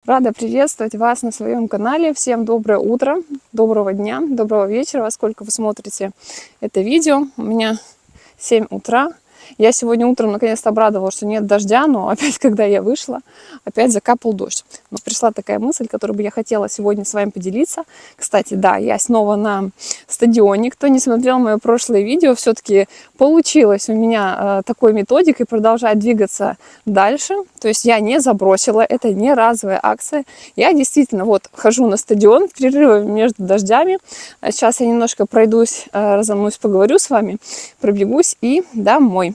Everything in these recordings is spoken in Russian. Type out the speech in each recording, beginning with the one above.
Рада приветствовать вас на своем канале. Всем доброе утро, доброго дня, доброго вечера, во сколько вы смотрите это видео. У меня 7 утра. Я сегодня утром наконец-то обрадовалась, что нет дождя, но опять, когда я вышла, опять закапал дождь. Но пришла такая мысль, которую бы я хотела сегодня с вами поделиться. Кстати, да, я снова на стадионе. Кто не смотрел мое прошлое видео, все-таки получилось у меня такой методикой продолжать двигаться дальше. То есть я не забросила, это не разовая акция. Я действительно вот хожу на стадион в перерыве между дождями. Сейчас я немножко пройдусь, разомнусь, поговорю с вами, пробегусь и домой.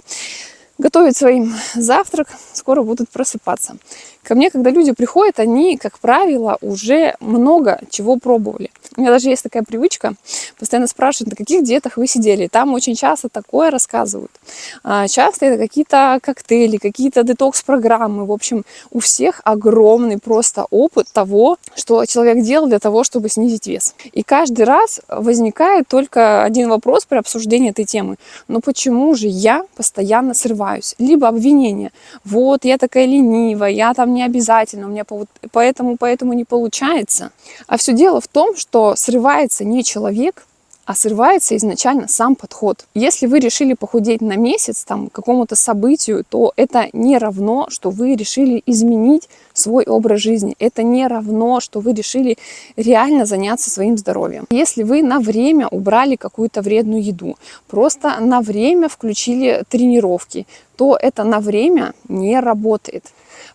Готовить своим завтрак, скоро будут просыпаться. Ко мне, когда люди приходят, они, как правило, уже много чего пробовали. У меня даже есть такая привычка, постоянно спрашивают, на каких диетах вы сидели. Там очень часто такое рассказывают. Часто это какие-то коктейли, какие-то детокс-программы. В общем, у всех огромный просто опыт того, что человек делал для того, чтобы снизить вес. И каждый раз возникает только один вопрос при обсуждении этой темы. Но почему же я постоянно срываюсь? Либо обвинение. Вот, я такая ленивая, я там не обязательно, у меня поэтому не получается. А все дело в том, что срывается не человек, а срывается изначально сам подход. Если вы решили похудеть на месяц там, к какому-то событию, то это не равно, что вы решили изменить свой образ жизни. Это не равно, что вы решили реально заняться своим здоровьем. Если вы на время убрали какую-то вредную еду, просто на время включили тренировки, то это на время не работает.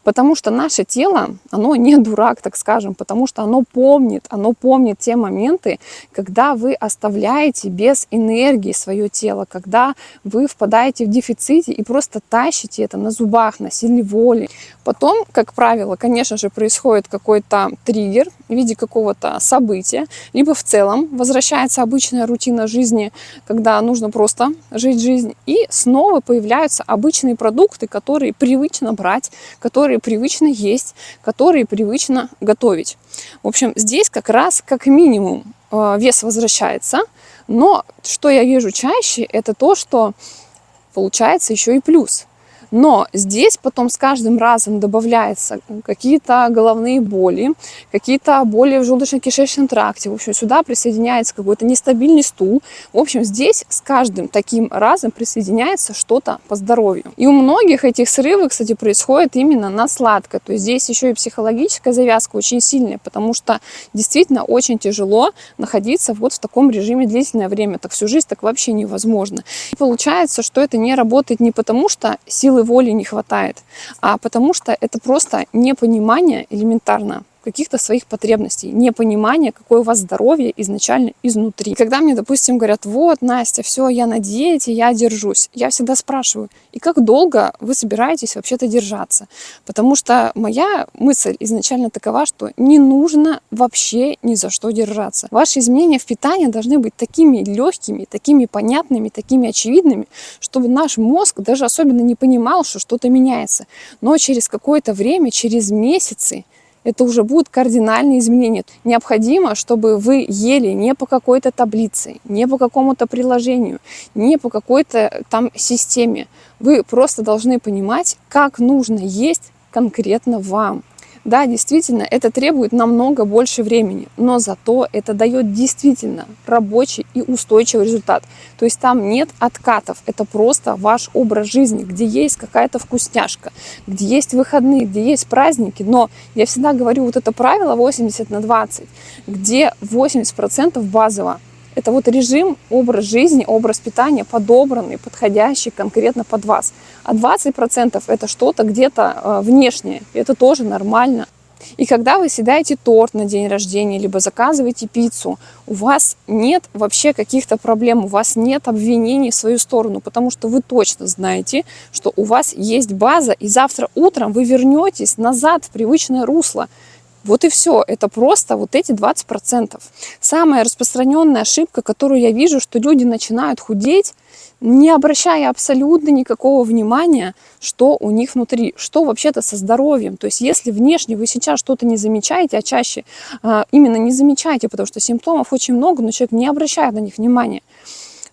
Потому что наше тело, оно не дурак, так скажем, потому что оно помнит те моменты, когда вы оставляете без энергии свое тело, когда вы впадаете в дефиците и просто тащите это на зубах, на силе воли. Потом, как правило, конечно же, происходит какой-то триггер в виде какого-то события, либо в целом возвращается обычная рутина жизни, когда нужно просто жить жизнь, и снова появляются обычные продукты, которые привычно брать, которые привычно есть, которые привычно готовить. В общем, здесь как раз как минимум вес возвращается, но что я вижу чаще, это то, что получается еще и плюс. Но здесь потом с каждым разом добавляются какие-то головные боли, какие-то боли в желудочно-кишечном тракте. В общем, сюда присоединяется какой-то нестабильный стул. В общем, здесь с каждым таким разом присоединяется что-то по здоровью. И у многих этих срывов, кстати, происходит именно на сладкое. То есть здесь еще и психологическая завязка очень сильная, потому что действительно очень тяжело находиться вот в таком режиме длительное время. Так всю жизнь так вообще невозможно. И получается, что это не работает не потому, что силы воли не хватает, а потому что это просто непонимание элементарно каких-то своих потребностей, непонимание, какое у вас здоровье изначально изнутри. И когда мне, допустим, говорят, вот, Настя, все, я на диете, я держусь, я всегда спрашиваю, и как долго вы собираетесь вообще-то держаться? Потому что моя мысль изначально такова, что не нужно вообще ни за что держаться. Ваши изменения в питании должны быть такими легкими, такими понятными, такими очевидными, чтобы наш мозг даже особенно не понимал, что что-то меняется. Но через какое-то время, через месяцы, это уже будут кардинальные изменения. Необходимо, чтобы вы ели не по какой-то таблице, не по какому-то приложению, не по какой-то там системе. Вы просто должны понимать, как нужно есть конкретно вам. Да, действительно, это требует намного больше времени, но зато это дает действительно рабочий и устойчивый результат. То есть там нет откатов, это просто ваш образ жизни, где есть какая-то вкусняшка, где есть выходные, где есть праздники. Но я всегда говорю, вот это правило 80/20, где 80% базово. Это вот режим, образ жизни, образ питания подобранный, подходящий конкретно под вас. А 20% это что-то где-то внешнее. И это тоже нормально. И когда вы съедаете торт на день рождения, либо заказываете пиццу, у вас нет вообще каких-то проблем, у вас нет обвинений в свою сторону, потому что вы точно знаете, что у вас есть база, и завтра утром вы вернетесь назад в привычное русло. Вот и все. Это просто вот эти 20%. Самая распространенная ошибка, которую я вижу, что люди начинают худеть, не обращая абсолютно никакого внимания, что у них внутри, что вообще-то со здоровьем. То есть если внешне вы сейчас что-то не замечаете, а чаще именно не замечаете, потому что симптомов очень много, но человек не обращает на них внимания,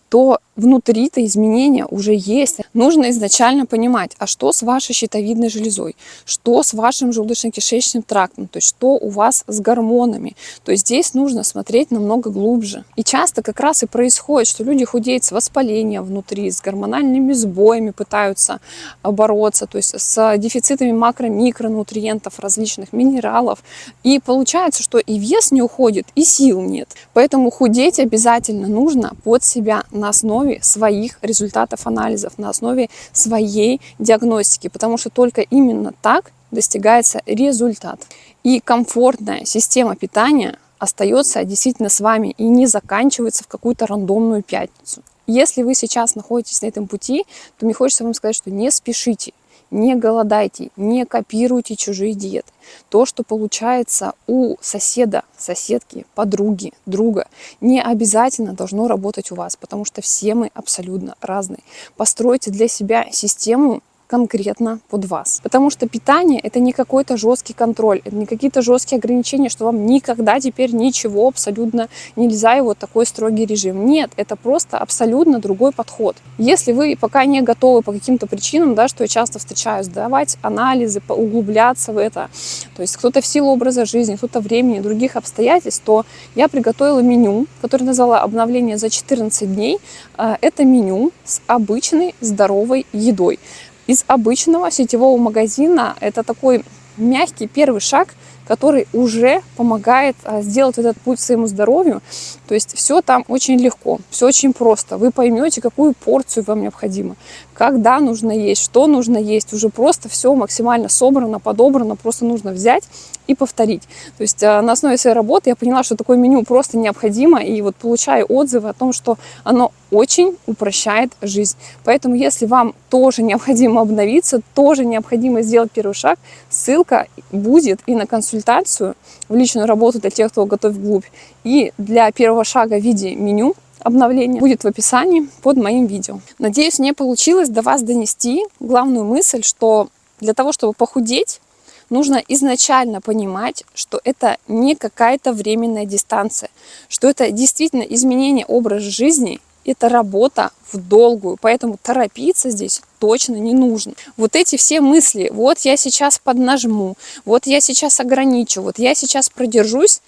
то внутри-то изменения уже есть. Нужно изначально понимать, а что с вашей щитовидной железой, что с вашим желудочно-кишечным трактом, то есть что у вас с гормонами. То есть здесь нужно смотреть намного глубже. И часто как раз и происходит, что люди худеют с воспалением внутри, с гормональными сбоями пытаются бороться, то есть с дефицитами макро-микронутриентов, различных минералов. И получается, что и вес не уходит, и сил нет. Поэтому худеть обязательно нужно под себя на основе своих результатов анализов, на основе своей диагностики, потому что только именно так достигается результат. И комфортная система питания остается действительно с вами и не заканчивается в какую-то рандомную пятницу. Если вы сейчас находитесь на этом пути, то мне хочется вам сказать, что не спешите. Не голодайте, не копируйте чужие диеты. То, что получается у соседа, соседки, подруги, друга, не обязательно должно работать у вас, потому что все мы абсолютно разные. Постройте для себя систему конкретно под вас. Потому что питание — это не какой-то жесткий контроль, это не какие-то жесткие ограничения, что вам никогда теперь ничего абсолютно нельзя, и вот такой строгий режим. Нет, это просто абсолютно другой подход. Если вы пока не готовы по каким-то причинам, да, что я часто встречаю, сдавать анализы, углубляться в это, то есть кто-то в силу образа жизни, кто-то времени, других обстоятельств, то я приготовила меню, которое назвала «Обновление за 14 дней». Это меню с обычной здоровой едой. Из обычного сетевого магазина это такой мягкий первый шаг, который уже помогает сделать этот путь к своему здоровью. То есть все там очень легко, все очень просто. Вы поймете, какую порцию вам необходимо, когда нужно есть, что нужно есть. Уже просто все максимально собрано, подобрано, просто нужно взять и повторить. То есть на основе своей работы я поняла, что такое меню просто необходимо, и вот получаю отзывы о том, что оно очень упрощает жизнь. Поэтому если вам тоже необходимо обновиться, тоже необходимо сделать первый шаг, ссылка будет и на консультацию в личную работу для тех, кто готовит вглубь, и для первого шага в виде меню обновления будет в описании под моим видео. Надеюсь, мне получилось до вас донести главную мысль, что для того, чтобы похудеть, нужно изначально понимать, что это не какая-то временная дистанция, что это действительно изменение образа жизни, это работа в долгую, поэтому торопиться здесь точно не нужно. Вот эти все мысли, вот я сейчас поднажму, вот я сейчас ограничу, вот я сейчас продержусь,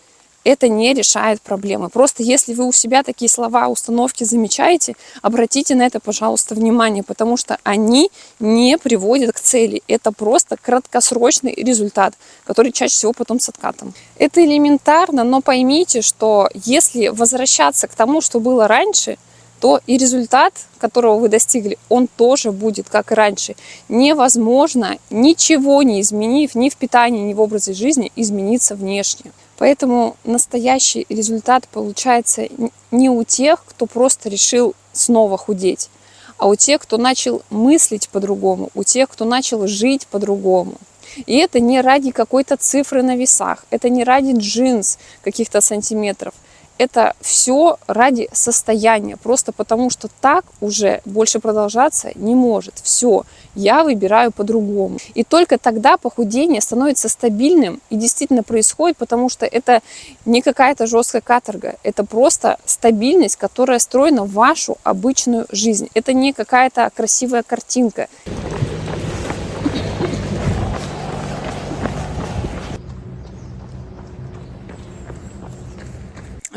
это не решает проблемы. Просто если вы у себя такие слова, установки замечаете, обратите на это, пожалуйста, внимание, потому что они не приводят к цели. Это просто краткосрочный результат, который чаще всего потом с откатом. Это элементарно, но поймите, что если возвращаться к тому, что было раньше, то и результат, которого вы достигли, он тоже будет как и раньше. Невозможно, ничего не изменив ни в питании, ни в образе жизни, измениться внешне. Поэтому настоящий результат получается не у тех, кто просто решил снова худеть, а у тех, кто начал мыслить по-другому, у тех, кто начал жить по-другому. И это не ради какой-то цифры на весах, это не ради джинс каких-то сантиметров. Это все ради состояния, просто потому что так уже больше продолжаться не может. Все, я выбираю по-другому. И только тогда похудение становится стабильным и действительно происходит, потому что это не какая-то жесткая каторга, это просто стабильность, которая встроена в вашу обычную жизнь. Это не какая-то красивая картинка.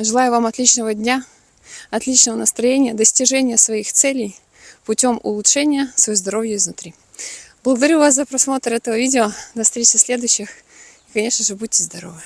Желаю вам отличного дня, отличного настроения, достижения своих целей путем улучшения своего здоровья изнутри. Благодарю вас за просмотр этого видео. До встречи в следующих. И, конечно же, будьте здоровы.